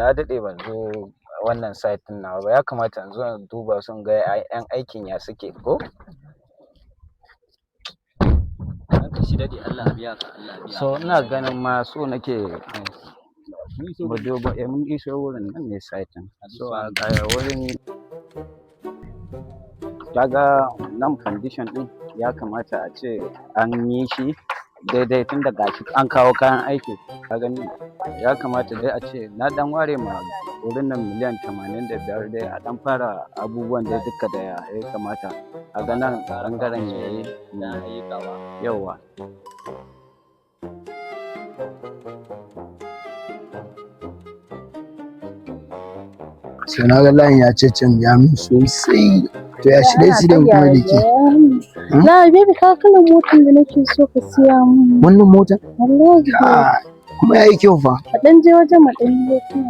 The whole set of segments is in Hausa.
na daɗe ban zo wannan site ɗin nawa ba, ya kamata in zo in duba su in ga ƴan aikin ya suke ko? Ranka shi daɗe, Allah ya biya ka, Allah ya biya So ina ganin ma so nake mu duba mun iso wurin nan ne site ɗin. So a ga wurin kaga nan condition ɗin ya kamata a ce an yi shi daidai tun da gashi an kawo kayan aiki, ka gani ya kamata dai a ce na dan ware ma wurin nan miliyan 85 dai a dan fara abubuwan dai duka da ya kamata a ga nan bangaren yayi yawa. sai na ga layin ya caccanja min sosai. To ya shirye-shiryen kuma da ke. La baby ka kalan motar da nake so ka siya mun. Wannan motar? Wallahi. Kuma yayi kyau fa. A dan je wajen mu dan yi hotuna.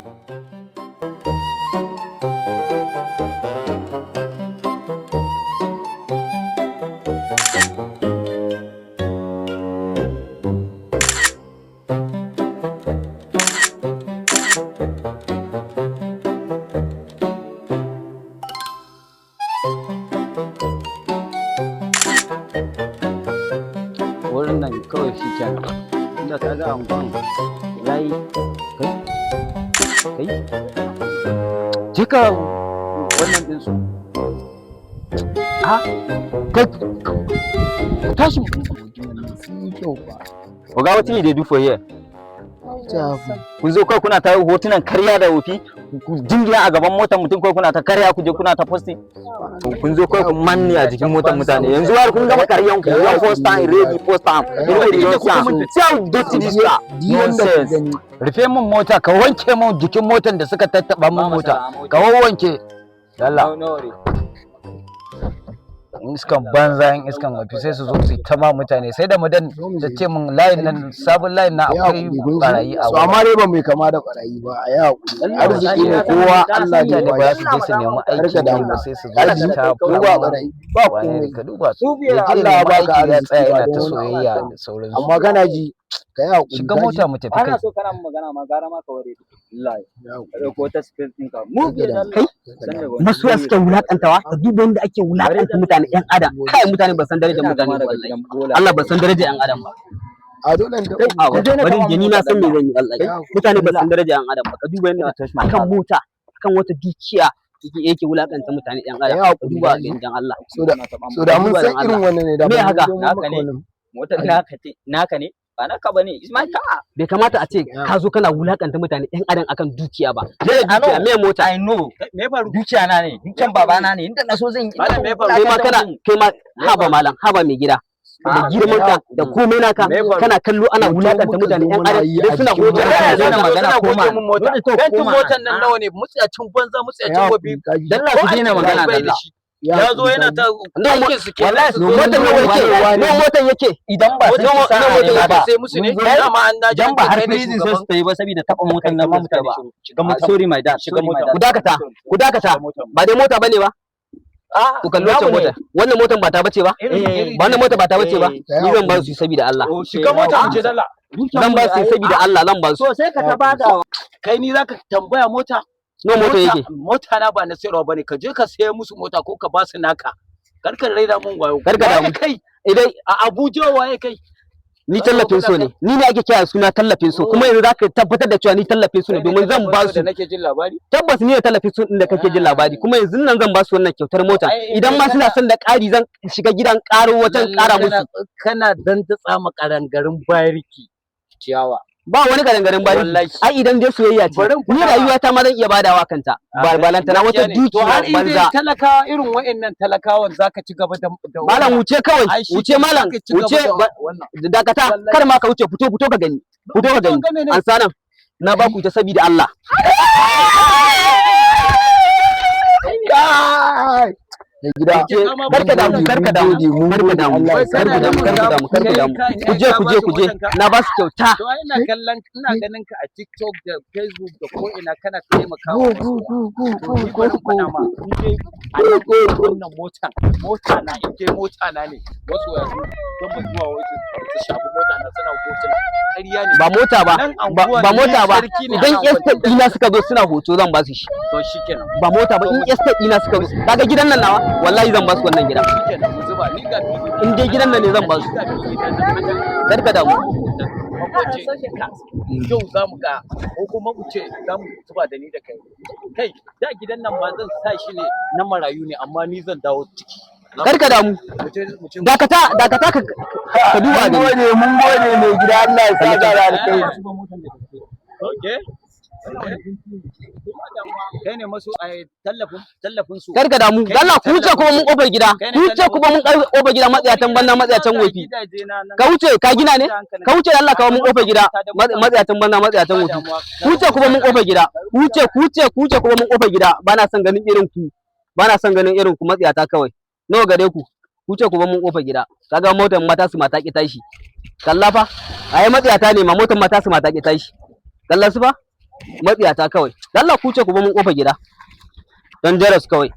Wurin nan kawai shi kenan inda ka ga angon yayi kai jika wannan din su kai tashi Sun kyau fa. Oga, what you dey do for here? Jafu. Kun zo kai kuna ta hotunan karya da wofi, ku jingina a gaban motar mutum kai kuna ta karya ku je kuna ta posting. Kun zo kai ku manne a jikin motar mutane. Yanzu har kun gama karyan ku, yan post time ready post time. Ready don sa. Sai dirty this car. Nonsense. rufe mun mota ka wanke mun jikin motar da suka tattaba mun mota ka wanke yalla iskan banza in iskan wafi sai su zo su ta ma mutane sai da mudan da ce mun layin nan sabon layin na akwai barayi a wurin. Amma dai ba mai kama da barayi ba, a yi haƙuri. Arziki ne kowa Allah ne da ba su je su nemi aiki da sai su zo su ta ba barayi ba komai. ka duba su Allah ya baka ya tsaya yana ta arziki. soyayya da sauransu Amma kana ji ka yi haƙuri. shiga mota mu tafi kai Ana so kana magana ma gara ma ka ware. Wallahi. Ko ta space din ka. Masoya suke wulakantawa, ka duba yadda ake wulakanta mutane yan adam. Kai mutane ba san darajar mutane ba wallahi. Allah ba san darajar yan adam ba. A dole da Bari ni na san me zan yi wallahi. Mutane ba san darajar yan adam ba. Ka duba yadda akan mota, akan wata dukiya yake wulakanta mutane yan adam. Ka duba dan Allah. So da mun san irin wannan ne da me haka Naka ne. Motar naka ne? Ba naka bane. Ismail ka. bai kamata a ce ka zo kana wulakanta mutane yan adam akan dukiya ba. I know. Me mota? I know. Me faru? Dukiya na ne. Dukiyan babana ne. Inda na so zan yi. Malam me faru? Kai ma haba malam, haba mai gida. Da girman ka da komai naka kana kallo ana wulakanta mutane yan adam da suna hoto Yana magana ko ma. Bentin motar nan nawa ne mutsiyacin banza mutsiyacin gobe dan Allah ku daina magana dan Allah. ya zo yana ta aikin su ke motan yake Idan ba sai motar ba sai musu ne dama an daji dan ba har prison sai su yi ba saboda taba motar nan ma mutane shiga mota. Sorry my dad. Shiga mota. ku dakata ba dai mota bane ba ku kallo ta mota wannan motan ba ta bace ba wannan mota ba ta bace ba ni zan ba su saboda Allah shiga mota mu je dalla zan ba su saboda Allah zan ba su So sai ka ta bada. kai ni zaka tambaya mota no mota yake mota na ba na sayarwa bane ka je ka saye musu mota ko ka ba su naka karkar raida mun wayo Karka damu. kai idan a Abuja waye kai ni tallafin so ne ni ne ake kira suna tallafin so kuma yanzu zaka tabbatar da cewa ni tallafin so ne domin zan ba su da nake jin labari tabbas ni ne tallafin so din da kake jin labari kuma yanzu nan zan ba su wannan kyautar mota idan ma suna son da ƙari zan shiga gidan ƙaro wajen ƙara musu kana dandatsa makarangarin bariki ciyawa ba wani garin bari ai idan dai soyayya ce ni rayuwa ta ma zan iya badawa kanta ba balantana wata dukiya banza talaka irin wa'annan talakawan zaka ci gaba da malam wuce kawai wuce malam wuce dakata kar ma ka wuce fito ka gani an sanan na ba ku ta saboda Allah gida karka damu ku je na ba su kyauta to ina ganin ka a TikTok da Facebook da ko ina kana taimakawa to ni bari faɗa ma in dai wannan mota na in dai mota na ne wasu yanzu don ba zuwa wasu su shafi mota na suna hotuna ƙarya ne ba mota ba idan estate ɗina suka zo suna hoto zan ba su shi to shikenan ba mota ba in estate ɗina suka zo kaga gidan nan nawa wallahi zan ba su wannan gida shikenan mu zuba ni ga in dai gidan nan ne zan ba su karka damu yau za mu ga ko kuma mu ce za mu zuba da ni da kai da gidan nan ma zan sa shi ne na marayu ne amma ni zan dawo ciki karka damu dakata ka duba da mun gode mai gida Allah ya saka da alkai okay kai ne masu tallafin su karka damu Allah ku wuce kuma mun kofar gida ku wuce kuma mun kofar gida matsayatan banna matsayatan wofi ka wuce ka gina ne ka wuce Allah ka mun kofar gida matsayatan banna matsayatan wofi ku wuce kuma mun kofar gida ku wuce kuma mun kofar gida bana son ganin irin ku matsayata kawai nawa gare ku wuce kuma mun kofar gida kaga motar mata su mata ki tashi kalla fa ai matsayata ne ma motar mata su mata ki tashi kalla su fa matsiyata kawai Allah ku ce ku ba mun kofa gida dan jaras kawai